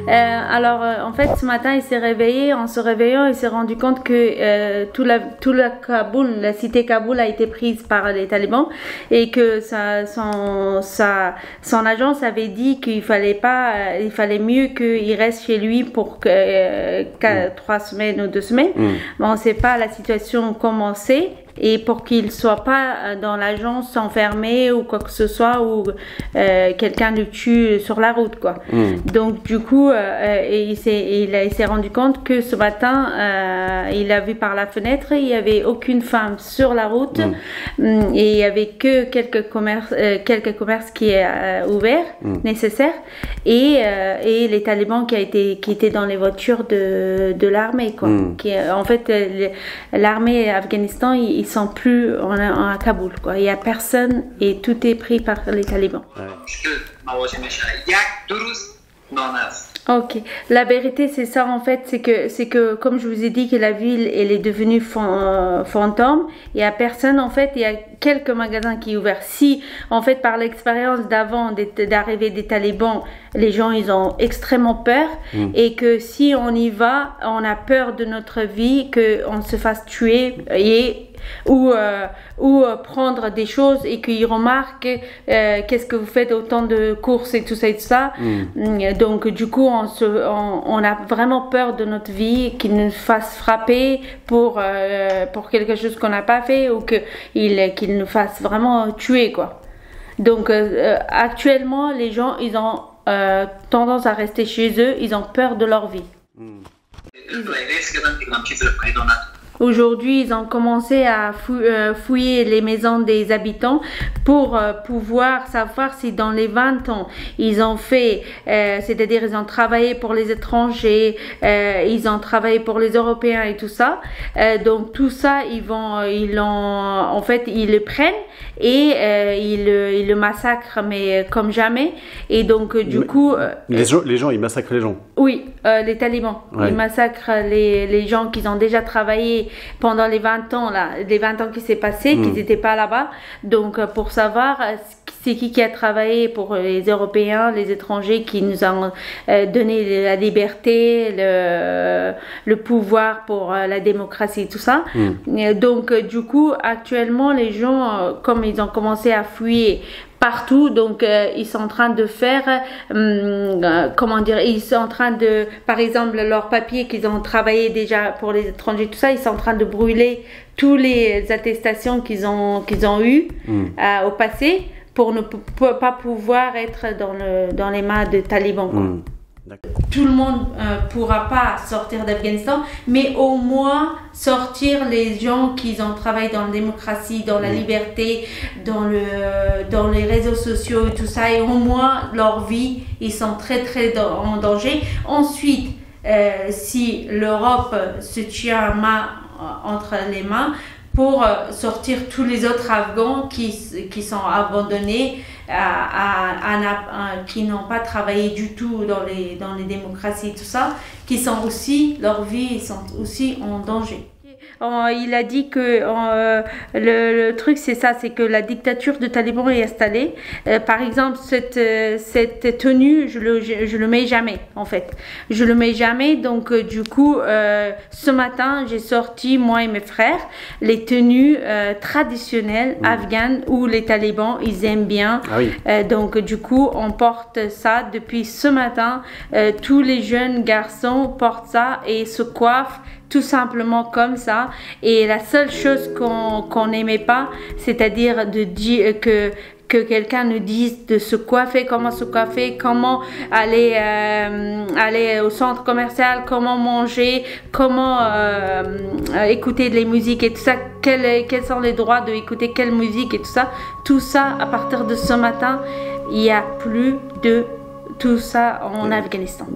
En fait, ce matin, il s'est réveillé. En se réveillant, il s'est rendu compte que tout le Kaboul, la cité Kaboul, a été prise par les talibans et que son agence avait dit qu'il fallait mieux qu'il reste chez lui pour 3 semaines ou 2 semaines. Mais on ne sait pas la situation comment c'est. Et pour qu'il ne soit pas dans l'agence enfermé ou quoi que ce soit, ou quelqu'un le tue sur la route, quoi. Donc du coup, il s'est rendu compte que ce matin, il a vu par la fenêtre, il n'y avait aucune femme sur la route, et il n'y avait que quelques commerces qui est ouverts, nécessaires, et les talibans qui étaient dans les voitures de l'armée, quoi. En fait, l'armée Afghanistan, ils sont plus à Kaboul, quoi. Il n'y a personne et tout est pris par les talibans. Ok, la vérité c'est ça en fait, c'est que comme je vous ai dit que la ville elle est devenue fantôme, il n'y a personne en fait, il y a quelques magasins qui sont ouverts. Si en fait par l'expérience d'avant d'arrivée des talibans, les gens ils ont extrêmement peur et que si on y va, on a peur de notre vie, qu'on se fasse tuer ou prendre des choses et qu'ils remarquent qu'est-ce que vous faites autant de courses et tout ça. Donc du coup on a vraiment peur de notre vie, qu'ils nous fassent frapper pour quelque chose qu'on n'a pas fait ou qu'ils nous fassent vraiment tuer, quoi. Donc actuellement les gens ils ont tendance à rester chez eux, ils ont peur de leur vie. Aujourd'hui, ils ont commencé à fouiller les maisons des habitants pour pouvoir savoir si dans les 20 ans, ils ont fait, c'est-à-dire ils ont travaillé pour les étrangers, ils ont travaillé pour les Européens et tout ça. Donc tout ça, ils le prennent et ils le massacrent, mais comme jamais. Et donc du coup... les gens, ils massacrent les gens. Oui, les talibans. Ouais. Ils massacrent les gens qui ont déjà travaillé pendant les 20 ans qui s'est passé, qu'ils n'étaient pas là-bas. Donc pour savoir c'est qui a travaillé pour les Européens, les étrangers, qui nous ont donné la liberté, le pouvoir pour la démocratie et tout ça. Donc du coup actuellement les gens, comme ils ont commencé à fuir partout, donc ils sont en train de faire ils sont en train de, par exemple, leurs papiers qu'ils ont travaillé déjà pour les étrangers, tout ça, ils sont en train de brûler toutes les attestations qu'ils ont eues au passé pour ne pas pouvoir être dans les mains des talibans. Tout le monde pourra pas sortir d'Afghanistan, mais au moins sortir les gens qui ont travaillé dans la démocratie, dans la liberté, dans les réseaux sociaux et tout ça, et au moins leur vie, ils sont très en danger. Ensuite, si l'Europe se tient entre les mains pour sortir tous les autres Afghans qui sont abandonnés, qui n'ont pas travaillé du tout dans les démocraties et tout ça, qui sont aussi, leur vie, ils sont aussi en danger. Il a dit que le truc c'est ça, c'est que la dictature de talibans est installée. Par exemple, cette tenue, je le mets jamais en fait. Je le mets jamais, donc du coup, ce matin, j'ai sorti, moi et mes frères, les tenues traditionnelles afghanes où les talibans, ils aiment bien. Ah oui. Donc du coup, on porte ça depuis ce matin. Tous les jeunes garçons portent ça et se coiffent tout simplement comme ça. Et la seule chose qu'on n'aimait pas, c'est-à-dire de dire que quelqu'un nous dise de se coiffer, comment aller au centre commercial, comment manger, comment écouter de la musique et tout ça, quels sont les droits d'écouter quelle musique et tout ça, à partir de ce matin, il n'y a plus de tout ça en Afghanistan.